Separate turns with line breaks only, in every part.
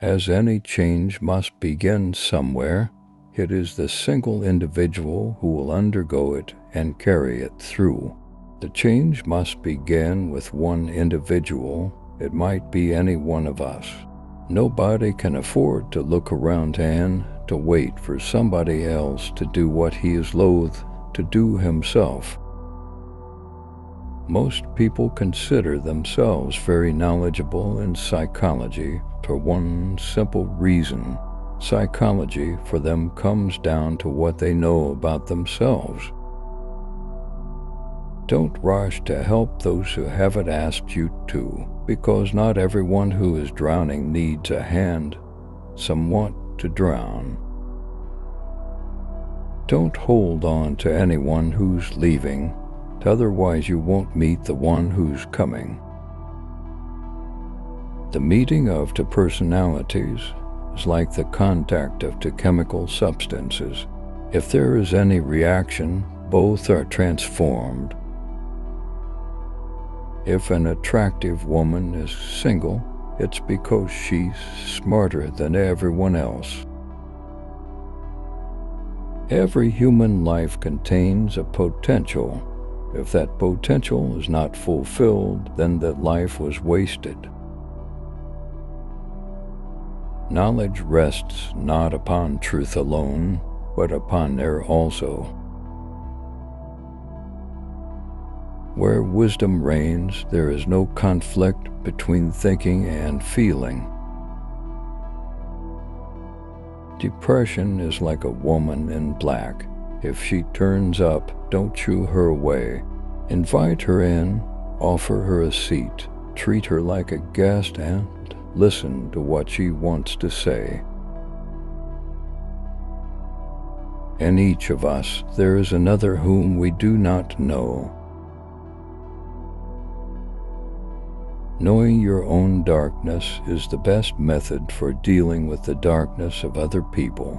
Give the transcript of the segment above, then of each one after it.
As any change must begin somewhere, it is the single individual who will undergo it and carry it through. The change must begin with one individual. It might be any one of us. Nobody can afford to look around and to wait for somebody else to do what he is loath to do himself. Most people consider themselves very knowledgeable in psychology for one simple reason. Psychology for them comes down to what they know about themselves. Don't rush to help those who haven't asked you to, because not everyone who is drowning needs a hand, somewhat to drown. Don't hold on to anyone who's leaving, otherwise you won't meet the one who's coming. The meeting of two personalities is like the contact of two chemical substances. If there is any reaction, both are transformed. If an attractive woman is single, it's because she's smarter than everyone else. Every human life contains a potential. If that potential is not fulfilled, then that life was wasted. Knowledge rests not upon truth alone, but upon error also. Where wisdom reigns, there is no conflict between thinking and feeling. Depression is like a woman in black. If she turns up, don't shoo her away. Invite her in, offer her a seat, treat her like a guest, and listen to what she wants to say. In each of us, there is another whom we do not know. Knowing your own darkness is the best method for dealing with the darkness of other people.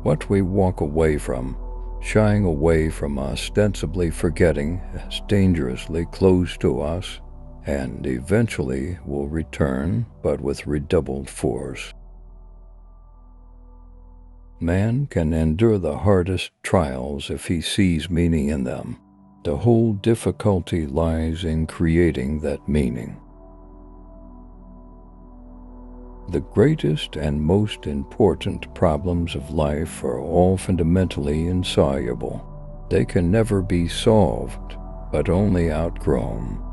What we walk away from, shying away from, ostensibly forgetting, is dangerously close to us, and eventually will return, but with redoubled force. Man can endure the hardest trials if he sees meaning in them. The whole difficulty lies in creating that meaning. The greatest and most important problems of life are all fundamentally insoluble. They can never be solved, but only outgrown.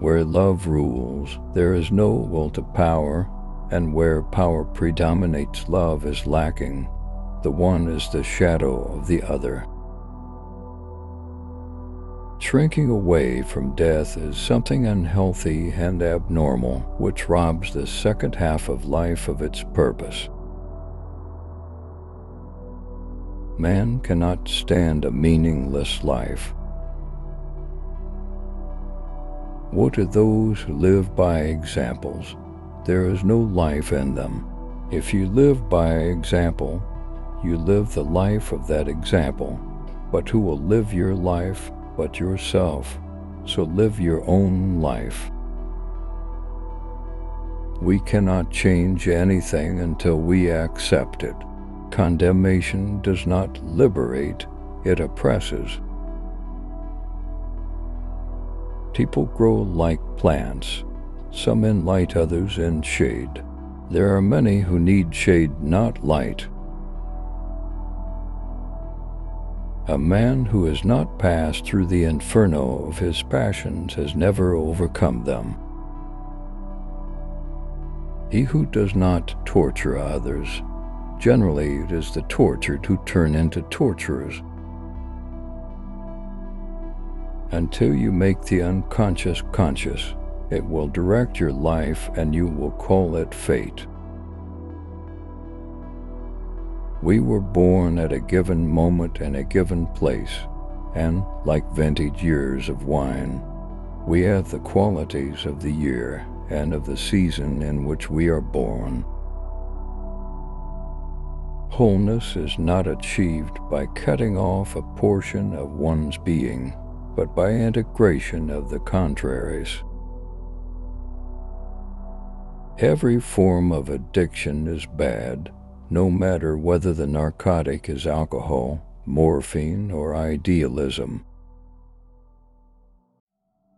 Where love rules, there is no will to power, and where power predominates, love is lacking. The one is the shadow of the other. Shrinking away from death is something unhealthy and abnormal, which robs the second half of life of its purpose. Man cannot stand a meaningless life. Woe to those who live by examples. There is no life in them. If you live by example, you live the life of that example. But who will live your life but yourself? So live your own life. We cannot change anything until we accept it. Condemnation does not liberate, it oppresses. People grow like plants, some in light, others in shade. There are many who need shade, not light. A man who has not passed through the inferno of his passions has never overcome them. He who does not torture others, generally it is the tortured who turn into torturers. Until you make the unconscious conscious, it will direct your life and you will call it fate. We were born at a given moment in a given place, and like vintage years of wine, we have the qualities of the year and of the season in which we are born. Wholeness is not achieved by cutting off a portion of one's being, but by integration of the contraries. Every form of addiction is bad, no matter whether the narcotic is alcohol, morphine, or idealism.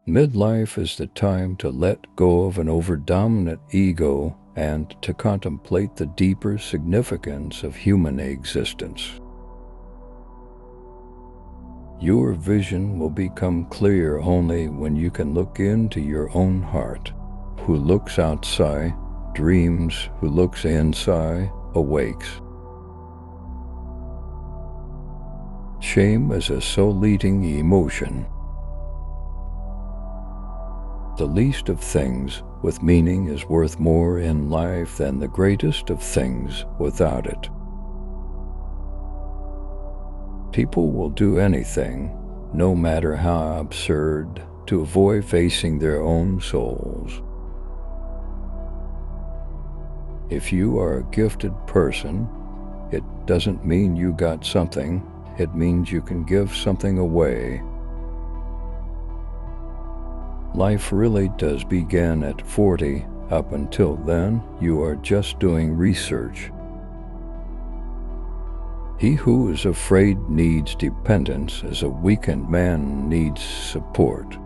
Midlife is the time to let go of an overdominant ego and to contemplate the deeper significance of human existence. Your vision will become clear only when you can look into your own heart. Who looks outside dreams, who looks inside awakes. Shame is a soul-eating emotion. The least of things with meaning is worth more in life than the greatest of things without it. People will do anything, no matter how absurd, to avoid facing their own souls. If you are a gifted person, it doesn't mean you got something, it means you can give something away. Life really does begin at 40. Up until then, you are just doing research. He who is afraid needs dependence, as a weakened man needs support.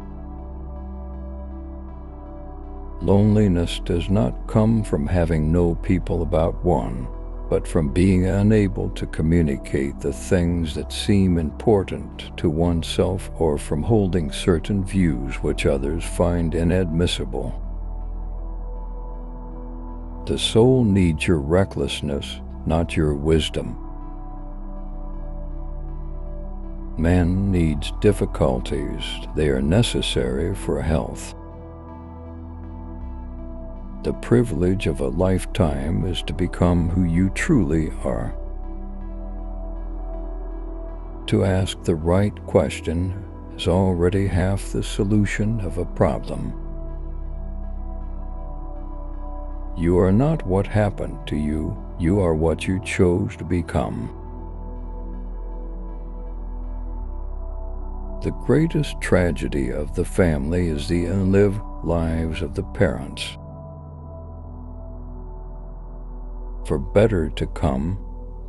Loneliness does not come from having no people about one, but from being unable to communicate the things that seem important to oneself, or from holding certain views which others find inadmissible. The soul needs your recklessness, not your wisdom. Man needs difficulties, they are necessary for health. The privilege of a lifetime is to become who you truly are. To ask the right question is already half the solution of a problem. You are not what happened to you, you are what you chose to become. The greatest tragedy of the family is the unlived lives of the parents. For better to come,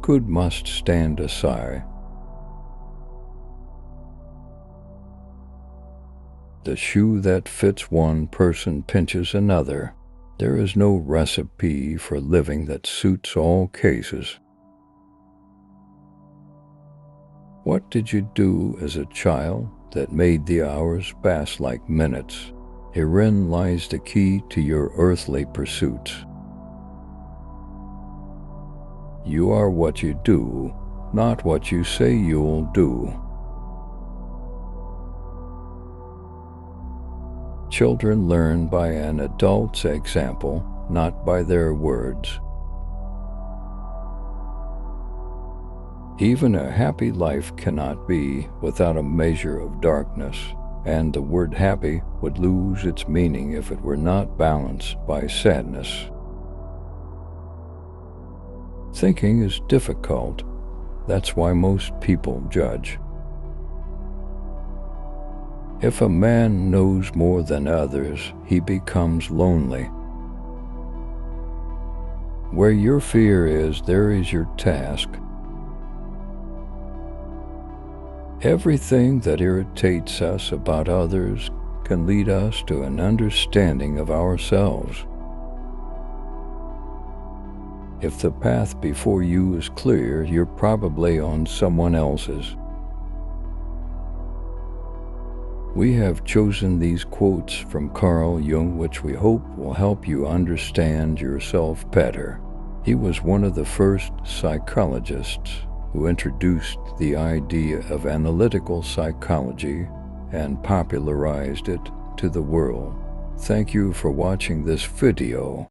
good must stand aside. The shoe that fits one person pinches another. There is no recipe for living that suits all cases. What did you do as a child that made the hours pass like minutes? Herein lies the key to your earthly pursuits. You are what you do, not what you say you'll do. Children learn by an adult's example, not by their words. Even a happy life cannot be without a measure of darkness, and the word happy would lose its meaning if it were not balanced by sadness. Thinking is difficult. That's why most people judge. If a man knows more than others, he becomes lonely. Where your fear is, there is your task. Everything that irritates us about others can lead us to an understanding of ourselves. If the path before you is clear, you're probably on someone else's. We have chosen these quotes from Carl Jung, which we hope will help you understand yourself better. He was one of the first psychologists who introduced the idea of analytical psychology and popularized it to the world. Thank you for watching this video.